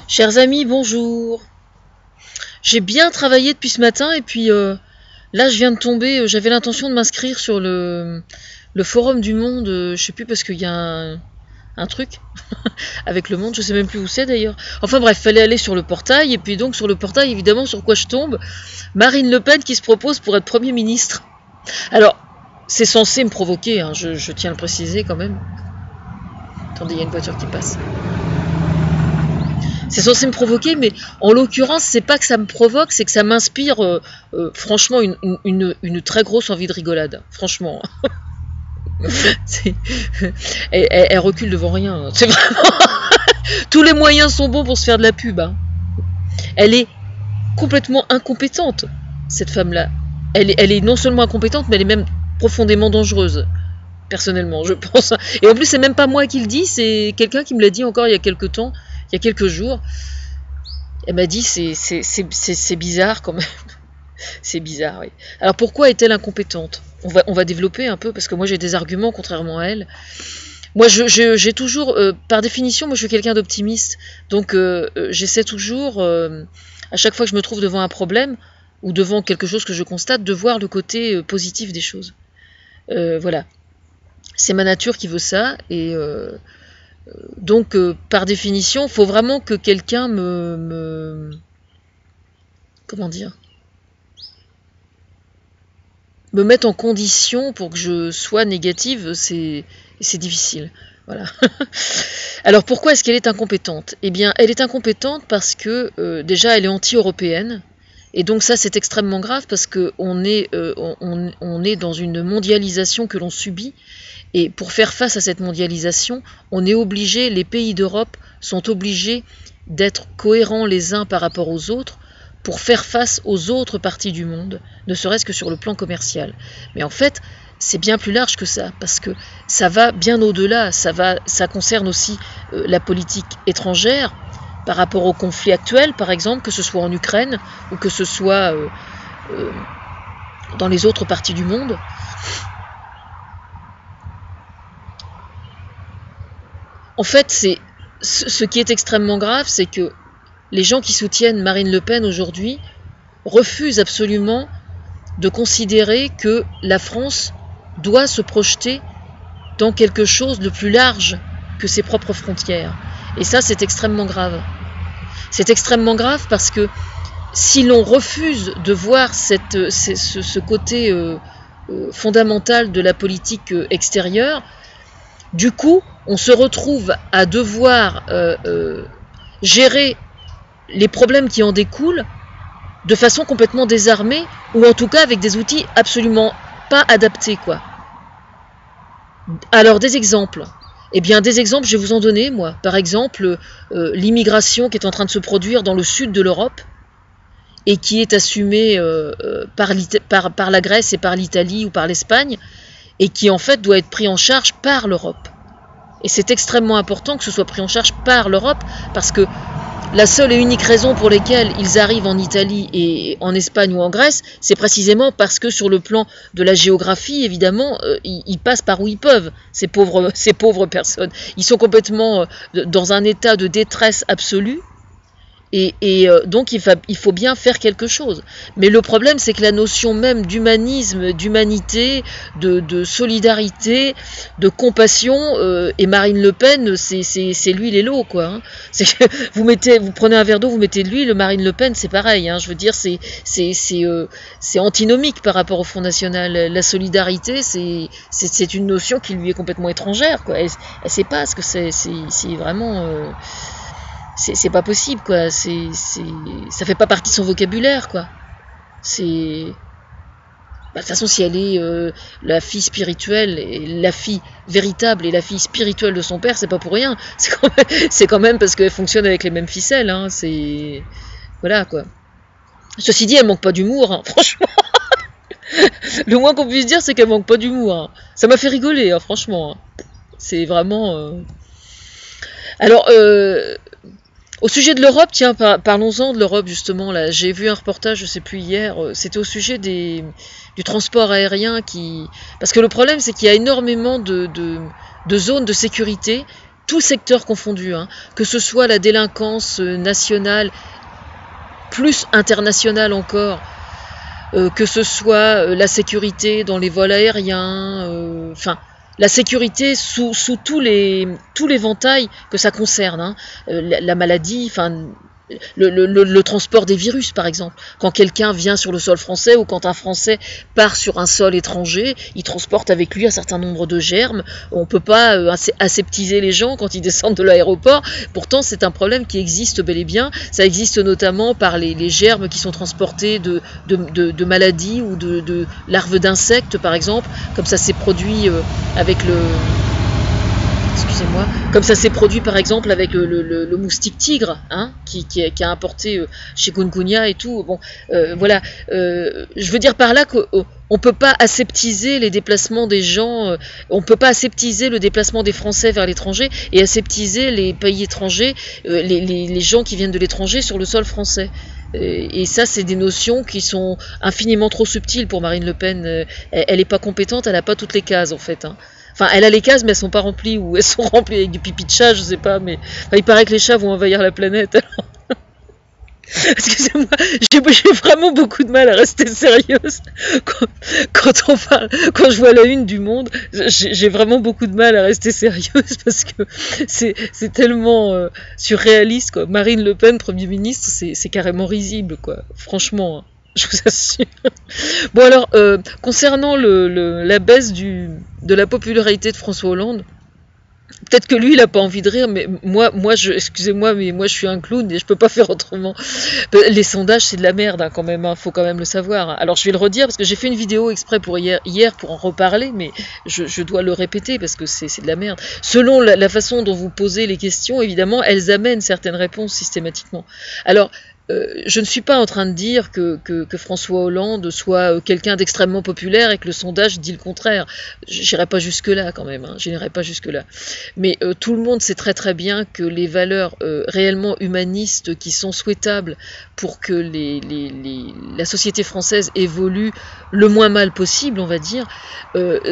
Chers amis, bonjour. J'ai bien travaillé depuis ce matin et puis là je viens de tomber, j'avais l'intention de m'inscrire sur le forum du Monde, je sais plus parce qu'il y a un truc avec le Monde, je sais même plus où c'est d'ailleurs. Enfin bref, fallait aller sur le portail et puis donc sur le portail évidemment sur quoi je tombe, Marine Le Pen qui se propose pour être Premier ministre. Alors c'est censé me provoquer, hein, je tiens à le préciser quand même. Attendez, il y a une voiture qui passe. C'est censé me provoquer, mais en l'occurrence, c'est pas que ça me provoque, c'est que ça m'inspire franchement une très grosse envie de rigolade. Franchement. Elle recule devant rien. C'est vraiment. Tous les moyens sont bons pour se faire de la pub. Hein. Elle est complètement incompétente, cette femme-là. Elle est non seulement incompétente, mais elle est même profondément dangereuse. Personnellement, je pense. Et en plus, c'est même pas moi qui le dis, c'est quelqu'un qui me l'a dit encore il y a quelques temps. Il y a quelques jours, elle m'a dit c'est bizarre quand même. C'est bizarre, oui. Alors pourquoi est-elle incompétente ? On va développer un peu, parce que moi j'ai des arguments contrairement à elle. Moi j'ai toujours, par définition, moi je suis quelqu'un d'optimiste. Donc j'essaie toujours, à chaque fois que je me trouve devant un problème, ou devant quelque chose que je constate, de voir le côté positif des choses. Voilà. C'est ma nature qui veut ça, et... donc, par définition, il faut vraiment que quelqu'un comment dire, me mette en condition pour que je sois négative, c'est difficile. Voilà. Alors, pourquoi est-ce qu'elle est incompétente ? Eh bien, elle est incompétente parce que, déjà, elle est anti-européenne. Et donc ça, c'est extrêmement grave parce qu'on est, on est dans une mondialisation que l'on subit. Et pour faire face à cette mondialisation, on est obligé, les pays d'Europe sont obligés d'être cohérents les uns par rapport aux autres pour faire face aux autres parties du monde, ne serait-ce que sur le plan commercial. Mais en fait, c'est bien plus large que ça, parce que ça va bien au-delà, ça concerne aussi la politique étrangère par rapport au conflit actuel, par exemple, que ce soit en Ukraine ou que ce soit dans les autres parties du monde. En fait, ce qui est extrêmement grave, c'est que les gens qui soutiennent Marine Le Pen aujourd'hui refusent absolument de considérer que la France doit se projeter dans quelque chose de plus large que ses propres frontières. Et ça, c'est extrêmement grave. C'est extrêmement grave parce que si l'on refuse de voir ce côté fondamental de la politique extérieure, du coup, on se retrouve à devoir gérer les problèmes qui en découlent de façon complètement désarmée, ou en tout cas avec des outils absolument pas adaptés, quoi. Alors, des exemples. Eh bien, des exemples, je vais vous en donner, moi. Par exemple, l'immigration qui est en train de se produire dans le sud de l'Europe, et qui est assumée par la Grèce et par l'Italie ou par l'Espagne, et qui en fait doit être pris en charge par l'Europe. Et c'est extrêmement important que ce soit pris en charge par l'Europe, parce que la seule et unique raison pour laquelle ils arrivent en Italie et en Espagne ou en Grèce, c'est précisément parce que sur le plan de la géographie, évidemment, ils passent par où ils peuvent, ces pauvres personnes. Ils sont complètement dans un état de détresse absolue. Et donc il faut bien faire quelque chose. Mais le problème, c'est que la notion même d'humanisme, d'humanité, de solidarité, de compassion, et Marine Le Pen, c'est l'huile et l'eau, quoi. Hein. Vous prenez un verre d'eau, vous mettez de l'huile, Marine Le Pen, c'est pareil. Hein. Je veux dire, c'est antinomique par rapport au Front National. La solidarité, c'est une notion qui lui est complètement étrangère, quoi. Elle sait pas ce que c'est vraiment... c'est pas possible, quoi. Ça fait pas partie de son vocabulaire, quoi. De toute façon, si elle est la fille spirituelle, et la fille véritable et la fille spirituelle de son père, c'est pas pour rien. C'est quand même parce qu'elle fonctionne avec les mêmes ficelles, hein. Voilà, quoi. Ceci dit, elle manque pas d'humour, hein, franchement. Le moins qu'on puisse dire, c'est qu'elle manque pas d'humour. Hein. Ça m'a fait rigoler, hein, franchement. Hein. C'est vraiment... Alors... Au sujet de l'Europe, tiens, parlons-en de l'Europe justement. Là, j'ai vu un reportage, je sais plus hier, c'était au sujet du transport aérien parce que le problème, c'est qu'il y a énormément de zones de sécurité tout secteur confondu, hein, que ce soit la délinquance nationale, plus internationale encore, que ce soit la sécurité dans les vols aériens, enfin la sécurité sous tous les éventails que ça concerne, hein, la maladie, enfin le transport des virus, par exemple. Quand quelqu'un vient sur le sol français ou quand un Français part sur un sol étranger, il transporte avec lui un certain nombre de germes. On ne peut pas aseptiser les gens quand ils descendent de l'aéroport. Pourtant, c'est un problème qui existe bel et bien. Ça existe notamment par les germes qui sont transportés de maladies ou de larves d'insectes, par exemple. Comme ça s'est produit avec le... Excusez-moi, comme ça s'est produit par exemple avec le moustique tigre, hein, qui a importé chikungunya et tout. Bon, voilà. Je veux dire par là qu'on ne peut pas aseptiser les déplacements des gens, on ne peut pas aseptiser le déplacement des Français vers l'étranger et aseptiser les pays étrangers, les gens qui viennent de l'étranger sur le sol français. Et ça, c'est des notions qui sont infiniment trop subtiles pour Marine Le Pen. Elle n'est pas compétente, elle n'a pas toutes les cases en fait, hein. Enfin, elle a les cases, mais elles sont pas remplies, ou elles sont remplies avec du pipi de chat, je sais pas, mais enfin, il paraît que les chats vont envahir la planète. Alors... Excusez-moi, j'ai vraiment beaucoup de mal à rester sérieuse quand je vois la une du Monde. J'ai vraiment beaucoup de mal à rester sérieuse parce que c'est tellement surréaliste, quoi. Marine Le Pen, Premier ministre, c'est carrément risible, quoi. Franchement. Hein. Je vous assure. Bon alors, concernant la baisse de la popularité de François Hollande, peut-être que lui, il n'a pas envie de rire, mais excusez-moi, mais moi je suis un clown et je peux pas faire autrement. Les sondages, c'est de la merde, hein, quand même, hein, faut quand même le savoir. Alors je vais le redire parce que j'ai fait une vidéo exprès pour hier pour en reparler, mais je dois le répéter parce que c'est de la merde. Selon la façon dont vous posez les questions, évidemment, elles amènent certaines réponses systématiquement. Alors, je ne suis pas en train de dire que François Hollande soit quelqu'un d'extrêmement populaire et que le sondage dit le contraire. J'irai pas jusque-là quand même, hein, je n'irai pas jusque-là. Mais tout le monde sait très très bien que les valeurs réellement humanistes qui sont souhaitables pour que la société française évolue le moins mal possible, on va dire,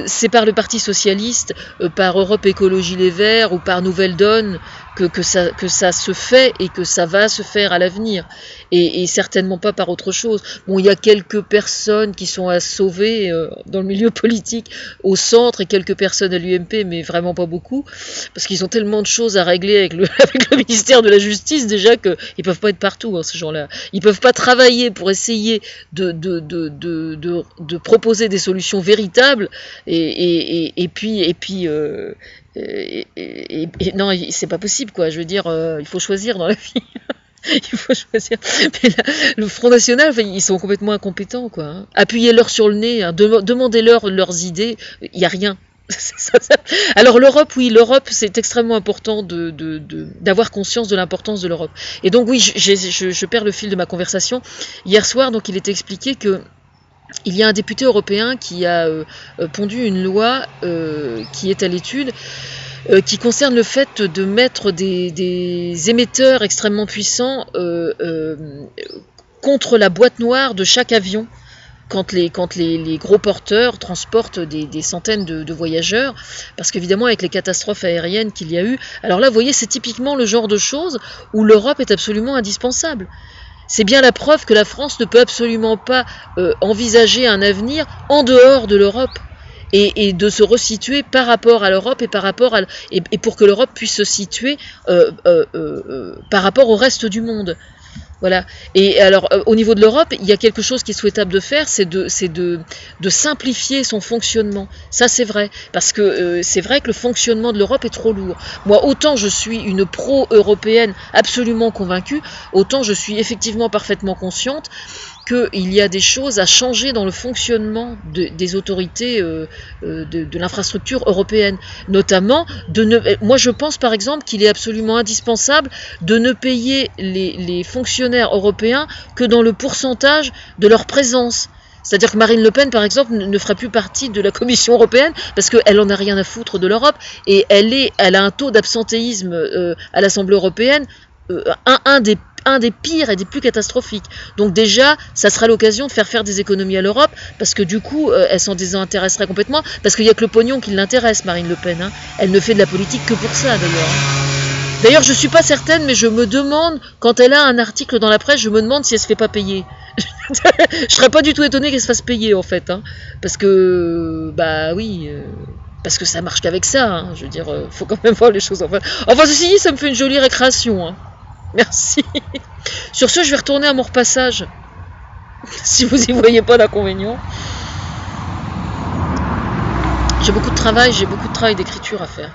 c'est par le Parti Socialiste, par Europe Écologie Les Verts ou par Nouvelle Donne que ça se fait et que ça va se faire à l'avenir. Et certainement pas par autre chose. Bon, il y a quelques personnes qui sont à sauver dans le milieu politique au centre et quelques personnes à l'UMP, mais vraiment pas beaucoup, parce qu'ils ont tellement de choses à régler avec le ministère de la Justice déjà qu'ils peuvent pas être partout, hein, ces gens-là. Ils peuvent pas travailler pour essayer de proposer des solutions véritables et puis non, c'est pas possible, quoi. Je veux dire, il faut choisir dans la vie. Il faut choisir. Mais là, le Front National, enfin, ils sont complètement incompétents, quoi. Hein. Appuyez-leur sur le nez, hein, demandez-leur leurs idées, il n'y a rien. Alors l'Europe, oui, l'Europe, c'est extrêmement important d'avoir conscience de l'importance de l'Europe. Et donc oui, je perds le fil de ma conversation. Hier soir, donc, il était expliqué que il y a un député européen qui a pondu une loi qui est à l'étude, qui concerne le fait de mettre des émetteurs extrêmement puissants contre la boîte noire de chaque avion quand les gros porteurs transportent des centaines de voyageurs, parce qu'évidemment avec les catastrophes aériennes qu'il y a eu, alors là vous voyez c'est typiquement le genre de choses où l'Europe est absolument indispensable. C'est bien la preuve que la France ne peut absolument pas envisager un avenir en dehors de l'Europe. Et de se resituer par rapport à l'Europe et pour que l'Europe puisse se situer par rapport au reste du monde. Voilà. Et alors, au niveau de l'Europe, il y a quelque chose qui est souhaitable de faire, c'est de simplifier son fonctionnement. Ça, c'est vrai. Parce que c'est vrai que le fonctionnement de l'Europe est trop lourd. Moi, autant je suis une pro-européenne absolument convaincue, autant je suis effectivement parfaitement consciente qu'il y a des choses à changer dans le fonctionnement des autorités de l'infrastructure européenne. Notamment, moi je pense par exemple qu'il est absolument indispensable de ne payer les fonctionnaires européens que dans le pourcentage de leur présence. C'est-à-dire que Marine Le Pen, par exemple, ne fera plus partie de la Commission européenne parce qu'elle en a rien à foutre de l'Europe et elle a un taux d'absentéisme à l'Assemblée européenne un des pires et des plus catastrophiques. Donc déjà, ça sera l'occasion de faire des économies à l'Europe, parce que du coup, elle s'en désintéresserait complètement, parce qu'il n'y a que le pognon qui l'intéresse, Marine Le Pen. Hein. Elle ne fait de la politique que pour ça, d'ailleurs. D'ailleurs, je suis pas certaine, mais je me demande, quand elle a un article dans la presse, je me demande si elle se fait pas payer. Je serais pas du tout étonnée qu'elle se fasse payer, en fait. Hein, parce que, bah oui... parce que ça marche qu'avec ça, hein. Je veux dire, faut quand même voir les choses. Enfin, ceci dit, ça me fait une jolie récréation. Hein. Merci. Sur ce, je vais retourner à mon repassage. Si vous y voyez pas d'inconvénient. J'ai beaucoup de travail d'écriture à faire.